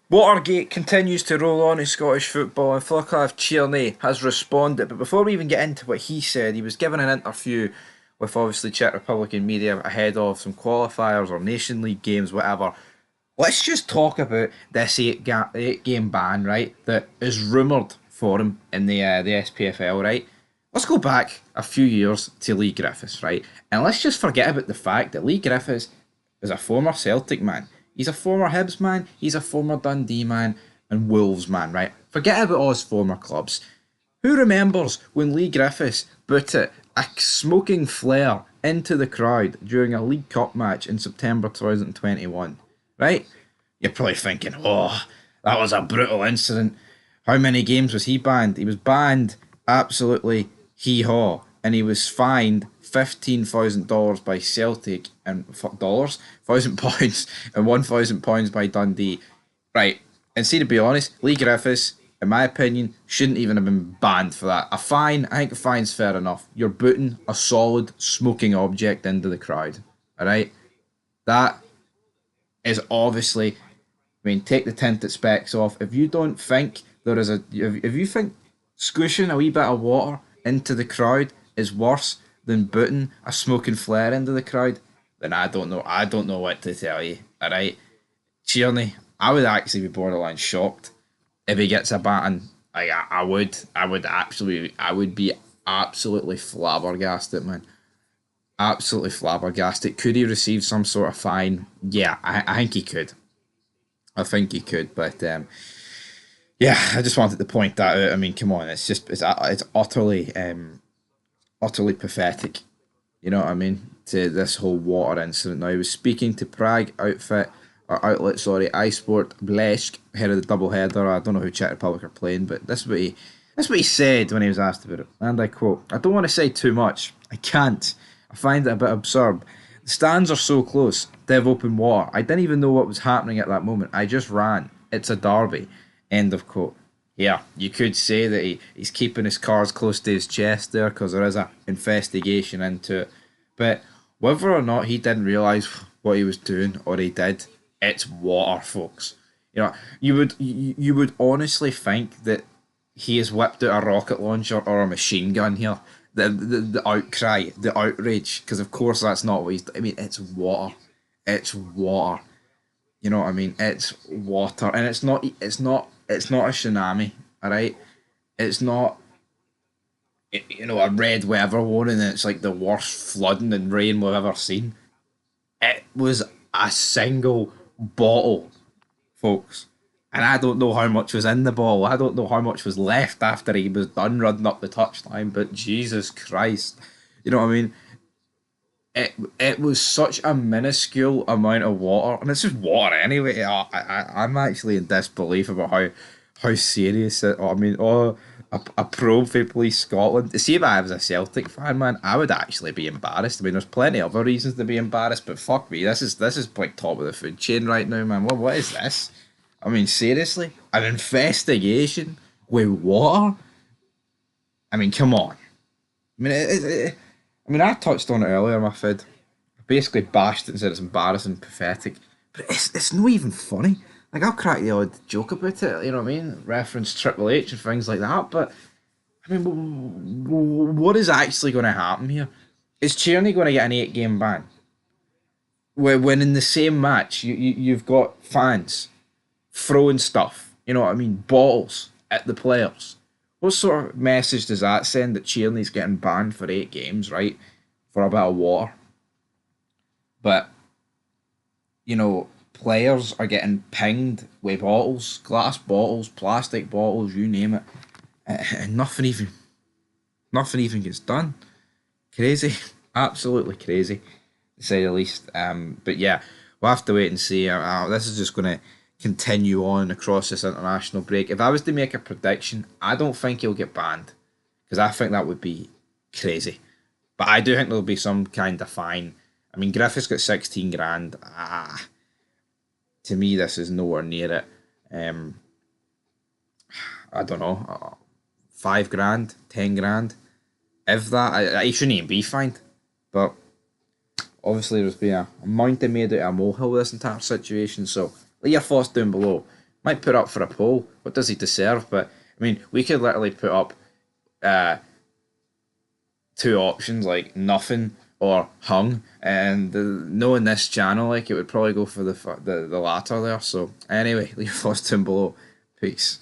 Watergate continues to roll on in Scottish football, and Flockhart Cerny has responded. But before we even get into what he said, he was given an interview with obviously Czech Republican media ahead of some qualifiers or Nation League games, whatever. Let's just talk about this eight game ban, right? That is rumoured for him in the SPFL, right? Let's go back a few years to Lee Griffiths, right? And let's just forget about the fact that Lee Griffiths is a former Celtic man. He's a former Hibs man. He's a former Dundee man and Wolves man, right? Forget about all his former clubs. Who remembers when Lee Griffiths booted a smoking flare into the crowd during a League Cup match in September 2021? Right? You're probably thinking, oh, that was a brutal incident. How many games was he banned? He was banned absolutely hee haw, and he was fined $15,000 by Celtic and dollars, £1,000 and £1,000 by Dundee. Right, and see, to be honest, Lee Griffiths, in my opinion, shouldn't even have been banned for that. A fine, I think a fine's fair enough. You're booting a solid smoking object into the crowd. Alright? That is obviously, I mean, take the tinted specs off. If you don't think there is if you think squishing a wee bit of water into the crowd is worse than booting a smoking flare into the crowd, then I don't know. I don't know what to tell you. All right, Tierney, I would actually be borderline shocked if he gets a baton. I would be absolutely flabbergasted, man. Absolutely flabbergasted. Could he receive some sort of fine? Yeah, I think he could. I think he could, but yeah, I just wanted to point that out. I mean, come on, it's utterly pathetic. You know what I mean? To this whole water incident. Now he was speaking to Prague outlet, sorry, iSport Blesk ahead of the double header. I don't know who Czech Republic are playing, but this is what he said when he was asked about it. And I quote, I don't want to say too much. I can't. I find it a bit absurd. The stands are so close. They have open water. I didn't even know what was happening at that moment. I just ran. It's a derby. End of quote. Yeah, you could say that he's keeping his cards close to his chest there because there is a investigation into it. But whether or not he didn't realise what he was doing or he did, it's water, folks. You know, you would honestly think that he has whipped out a rocket launcher or a machine gun here. The outcry, the outrage, because of course that's not what he's. I mean, it's water. It's water. You know what I mean? It's water, and it's not. It's not a tsunami. All right. It's not. You know, a red weather warning. And it's like the worst flooding and rain we've ever seen. It was a single bottle, folks. And I don't know how much was in the ball. I don't know how much was left after he was done running up the touchline. But Jesus Christ, you know what I mean? It was such a minuscule amount of water, and it's just water anyway. I'm actually in disbelief about how serious it. I mean, a probe for Police Scotland. See, if I was a Celtic fan, man, I would actually be embarrassed. I mean, there's plenty of other reasons to be embarrassed, but fuck me, this is like top of the food chain right now, man. What is this? I mean, seriously, an investigation with water. I mean, come on. I mean, I mean, I touched on it earlier, my fed. I basically bashed it and said it's embarrassing, pathetic, but it's not even funny. Like I'll crack the odd joke about it, you know what I mean? Reference Triple H and things like that. But I mean, what is actually going to happen here? Is Tierney going to get an 8 game ban? When in the same match you've got fans throwing stuff, you know what I mean, bottles at the players. What sort of message does that send that Tierney's getting banned for 8 games, right? For a bit of water. But, you know, players are getting pinged with bottles, glass bottles, plastic bottles, you name it. And nothing even gets done. Crazy. Absolutely crazy, to say the least. But yeah, we'll have to wait and see. This is just going to continue on across this international break. If I was to make a prediction, I don't think he'll get banned because I think that would be crazy. But I do think there'll be some kind of fine. I mean, Griffiths got 16 grand. To me, this is nowhere near it. I don't know, 5 grand, 10 grand. If that, he shouldn't even be fined. But obviously, there's been a mountain made out of a molehill with this entire situation. So leave your thoughts down below. Might put up for a poll. What does he deserve? But I mean, we could literally put up uh, two options like nothing or hung, and knowing this channel, like it would probably go for the latter there. So anyway, leave your thoughts down below. Peace.